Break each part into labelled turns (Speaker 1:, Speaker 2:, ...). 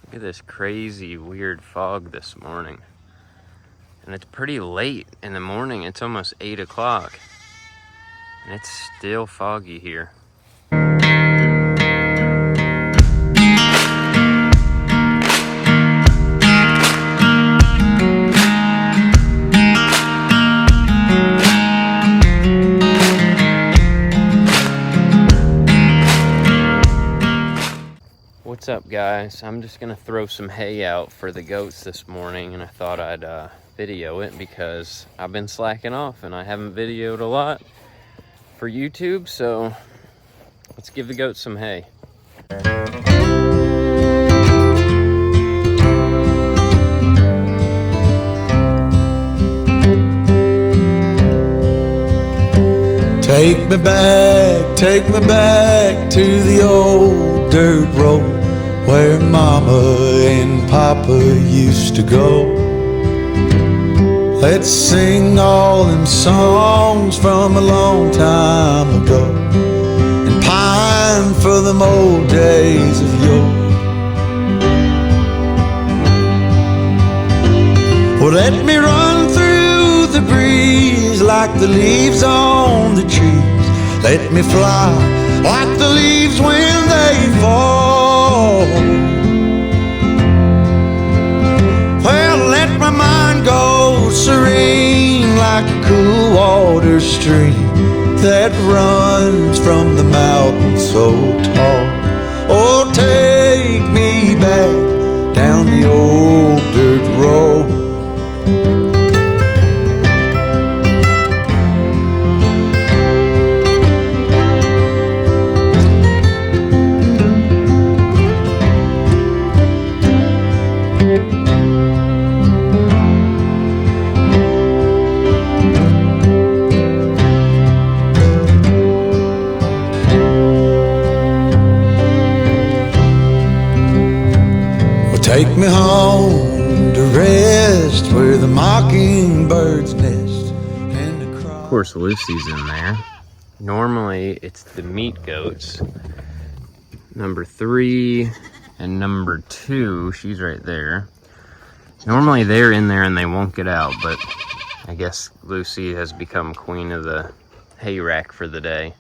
Speaker 1: Look at this crazy, weird fog this morning. And it's pretty late in the morning. It's almost 8 o'clock. And it's still foggy here. What's up, guys? I'm just gonna throw some hay out for the goats this morning, and I thought I'd video it because I've been slacking off and I haven't videoed a lot for YouTube, so let's give the goats some hay.
Speaker 2: Take me back to the old dirt road where Mama and Papa used to go. Let's sing all them songs from a long time ago and pine for them old days of yore. Well, let me run through the breeze like the leaves on the trees. Let me fly like the leaves when they fall. Well, let my mind go serene like a cool water stream that runs from the mountain so tall. Oh, take me back down the old dirt road. Take me home to rest where the mockingbirds nest.
Speaker 1: Of course, Lucy's in there. Normally, it's the meat goats. Number 3 and number 2, she's right there. Normally, they're in there and they won't get out, but I guess Lucy has become queen of the hay rack for the day.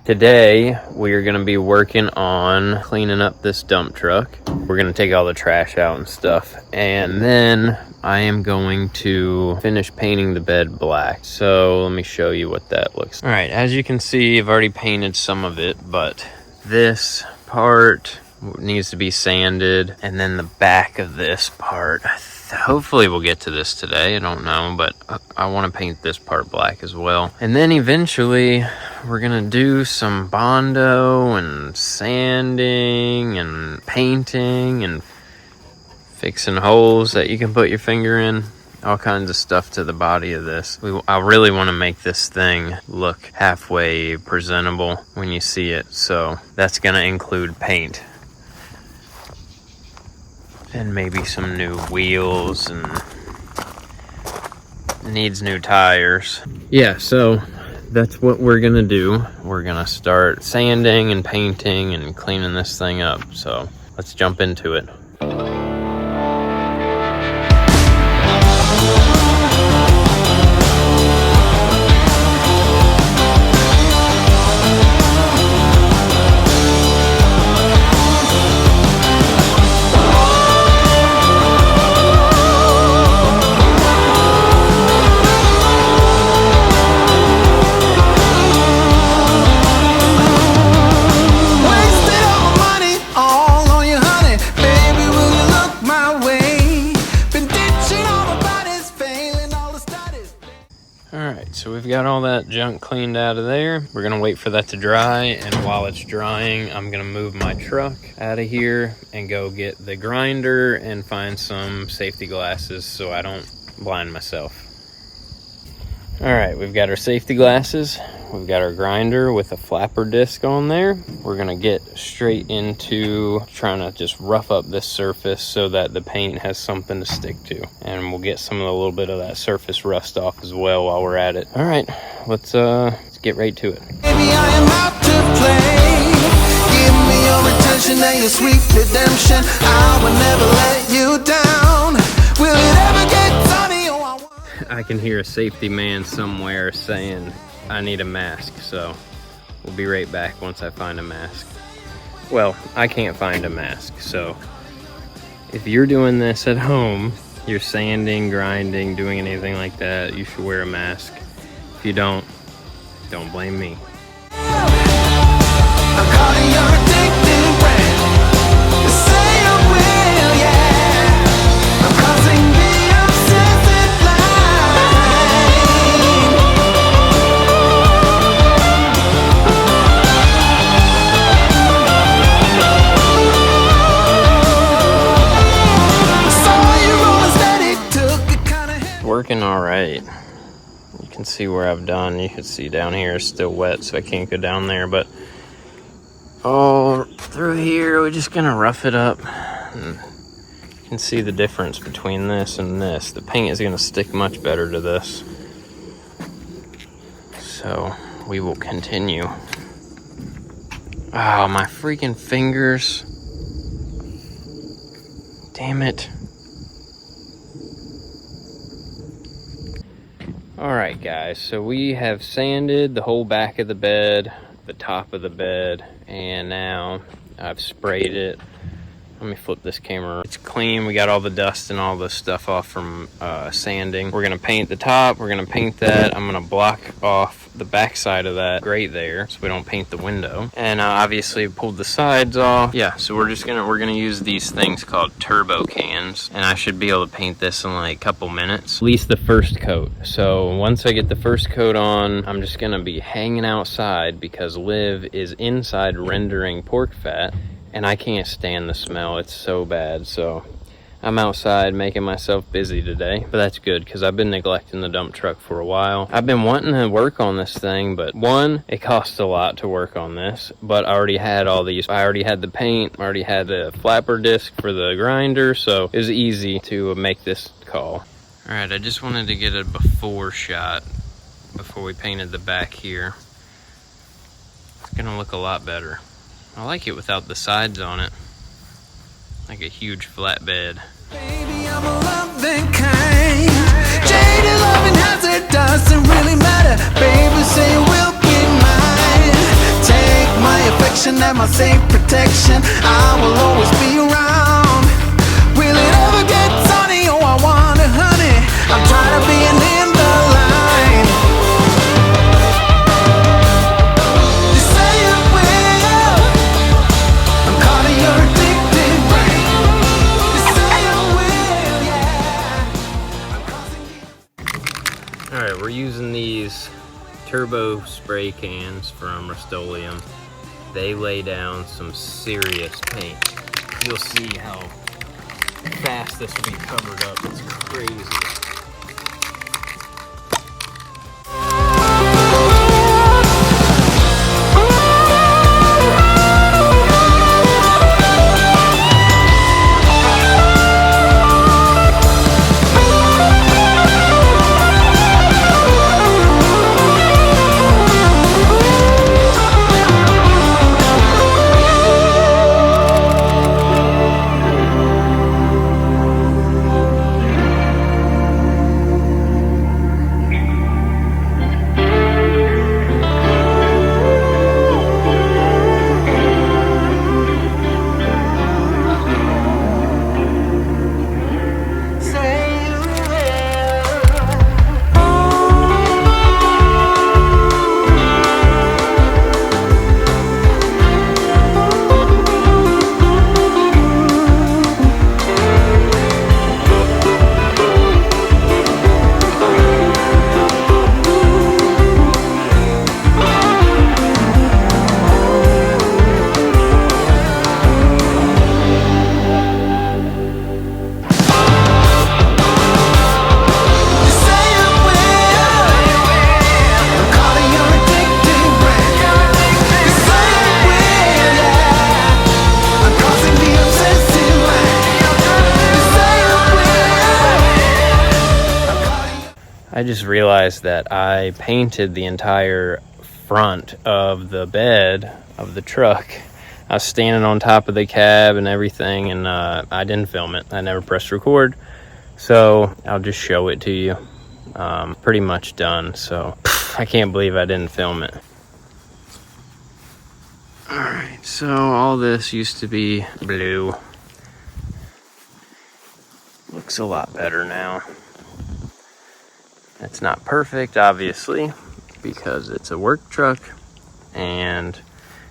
Speaker 1: Today, we are going to be working on cleaning up this dump truck. We're going to take all the trash out and stuff. And then I am going to finish painting the bed black. So let me show you what that looks like. All right, as you can see, I've already painted some of it, but this part needs to be sanded. And then the back of this part, hopefully we'll get to this today. I don't know, but I want to paint this part black as well. And then eventually we're gonna do some Bondo and sanding and painting and fixing holes that you can put your finger in. All kinds of stuff to the body of this. I really want to make this thing look halfway presentable when you see it. So that's gonna include paint. And maybe some new wheels, and needs new tires. Yeah, so that's what we're gonna do. We're gonna start sanding and painting and cleaning this thing up. So let's jump into it. So we've got all that junk cleaned out of there. We're gonna wait for that to dry, and while it's drying, I'm gonna move my truck out of here and go get the grinder and find some safety glasses so I don't blind myself. All right, we've got our safety glasses. We've got our grinder with a flapper disc on there. We're gonna get straight into trying to just rough up this surface so that the paint has something to stick to. And we'll get some of the little bit of that surface rust off as well while we're at it. All right, let's get right to it.
Speaker 2: Baby, I am out to play. ain't a sweet redemption. I will never let you down. Will it ever get sunny? Oh, I want.
Speaker 1: I can hear a safety man somewhere saying I need a mask, so we'll be right back once I find a mask. Well, I can't find a mask, so if you're doing this at home, you're sanding, grinding, doing anything like that, you should wear a mask. If you don't blame me.
Speaker 2: I'm calling your addicted brand. You say I will, yeah. I'm crossing the obsessive line. Saw you rolling steady, took it kind of.
Speaker 1: Working all right. You can see where I've done. You can see down here is still wet, so I can't go down there, but all through here we're just gonna rough it up. And you can see the difference between this and this. The paint is gonna stick much better to this, so we will continue. Oh, my freaking fingers, damn it. Alright guys, so we have sanded the whole back of the bed, the top of the bed, and now I've sprayed it. Let me flip this camera. It's clean. We got all the dust and all the stuff off from sanding. We're gonna paint the top. We're gonna paint that. I'm gonna block off the back side of that grate there so we don't paint the window. And obviously pulled the sides off. Yeah, so we're gonna use these things called turbo cans, and I should be able to paint this in like a couple minutes. At least the first coat. So once I get the first coat on, I'm just gonna be hanging outside because Liv is inside rendering pork fat. And I can't stand the smell. It's so bad. So I'm outside making myself busy today. But that's good because I've been neglecting the dump truck for a while. I've been wanting to work on this thing, but one, it costs a lot to work on this. But I already had all these. I already had the paint. I already had the flapper disc for the grinder. So it was easy to make this call. All right, I just wanted to get a before shot before we painted the back here. It's gonna look a lot better. I like it without the sides on it. Like a huge flatbed.
Speaker 2: Baby, I'm a loving kind. Jaded loving hazard doesn't really matter. Baby, say you will be mine. Take my affection and my safe protection. I will always be around. Will it ever get sunny? Oh, I want it, honey. I'm tired of being in the line. You say you will. I'm calling your addicted brain. You say you will, yeah. I'm crossing the.
Speaker 1: Alright, we're using these turbo spray cans from Rust-Oleum. They lay down some serious paint. You'll see how fast this will be covered up. It's crazy. I just realized that I painted the entire front of the bed of the truck I was standing on top of the cab and everything, and I didn't film it. I never pressed record, so I'll just show it to you. Pretty much done, so I can't believe I didn't film it. Alright, so all this used to be blue. Looks a lot better now. It's not perfect, obviously, because it's a work truck and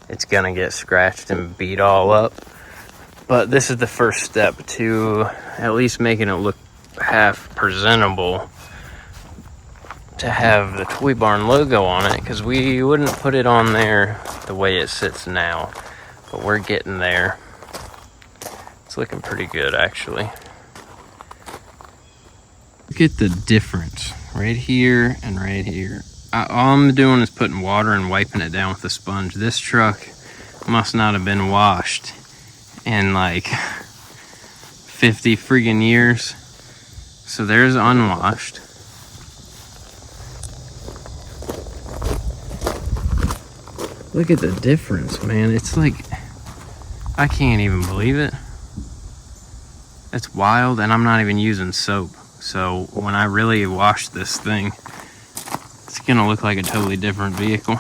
Speaker 1: it's gonna get scratched and beat all up. But this is the first step to at least making it look half presentable, to have the Toy Barn logo on it, because we wouldn't put it on there the way it sits now, but we're getting there. It's looking pretty good, actually. Look at the difference right here and right here. All I'm doing is putting water and wiping it down with a sponge. This truck must not have been washed in like 50 friggin' years. So there's unwashed. Look at the difference, man. It's like, I can't even believe it. It's wild, and I'm not even using soap. So when I really wash this thing, it's gonna look like a totally different vehicle.